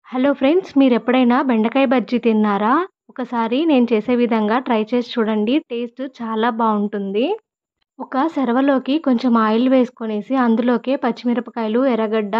Hello friends, మీరెప్పుడైనా బెండకాయ బజ్జీ తిన్నారా? ఒకసారి నేను చేసే విధంగా ట్రై చేసి చూడండి. టేస్ట్ చాలా బావుంటుంది. ఒక సెరవలోకి కొంచెం ఆయిల్ వేసుకొనేసి అందులోకే పచ్చిమిరపకాయలు, ఎర్రగడ్డ,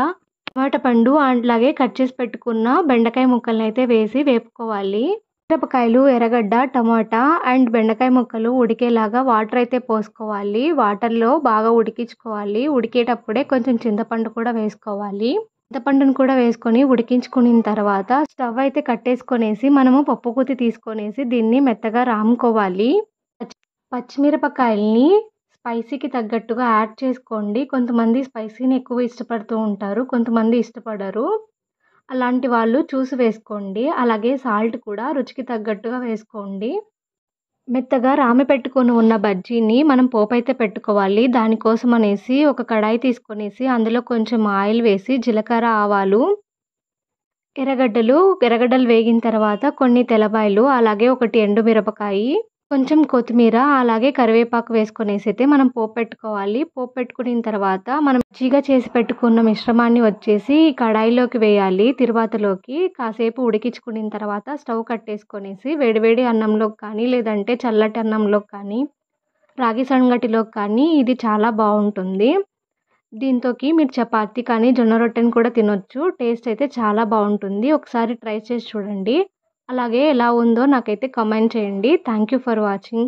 టమాటా పండు అలాగే కట్ చేసి పెట్టుకున్న బెండకాయ ముక్కలనైతే వేసి వేపుకోవాలి. మిరపకాయలు, ఎర్రగడ్డ, టమాటా అండ్ బెండకాయ ముక్కలు ఉడికేలాగా వాటర్ అయితే పోసుకోవాలి. వాటర్‌లో బాగా ఉడికించుకోవాలి. ఉడికేటప్పుడే కొంచెం చింతపండు కూడా వేసుకోవాలి. చింతపండును కూడా వేసుకొని ఉడికించుకునిన తర్వాత స్టవ్ అయితే కట్టేసుకొనేసి మనము పప్పు గుత్తి తీసుకొనేసి దీన్ని మెత్తగా రాముకోవాలి. పచ్చిమిరపకాయల్ని స్పైసీకి తగ్గట్టుగా యాడ్ చేసుకోండి. కొంతమంది స్పైసీని ఎక్కువ ఇష్టపడుతూ ఉంటారు. కొంతమంది ఇష్టపడరు. అలాంటి వాళ్ళు చూసి వేసుకోండి. అలాగే సాల్ట్ కూడా రుచికి తగ్గట్టుగా వేసుకోండి. మెత్తగా రామి పెట్టుకొని ఉన్న బజ్జీని మనం పోపైతే పెట్టుకోవాలి. దానికోసం అనేసి ఒక కడాయి తీసుకొనేసి అందులో కొంచెం ఆయిల్ వేసి జీలకర్ర, ఆవాలు, ఎర్రగడ్డలు వేగిన తర్వాత కొన్ని తెల్లపాయలు, అలాగే ఒకటి ఎండుమిరపకాయి, కొంచెం కొత్తిమీర, అలాగే కరివేపాకు వేసుకొనేసైతే మనం పోపు పెట్టుకోవాలి. పోపు పెట్టుకున్న తర్వాత మనం మజ్జిగ చేసి పెట్టుకున్న మిశ్రమాన్ని వచ్చేసి కడాయిలోకి వేయాలి. తిరువాతలోకి కాసేపు ఉడికించుకున్న తర్వాత స్టవ్ కట్టేసుకొనేసి వేడివేడి అన్నంలోకి కానీ, లేదంటే చల్లటి అన్నంలోకి కానీ, రాగి సంగటిలోకి కానీ ఇది చాలా బావుంటుంది. దీంతోకి మీరు చపాతీ కానీ, జొన్న రొట్టెని కూడా తినొచ్చు. టేస్ట్ అయితే చాలా బావుంటుంది. ఒకసారి ట్రై చేసి చూడండి. అలాగే ఎలా ఉందో నాకైతే కామెంట్ చేయండి. Thank you for watching.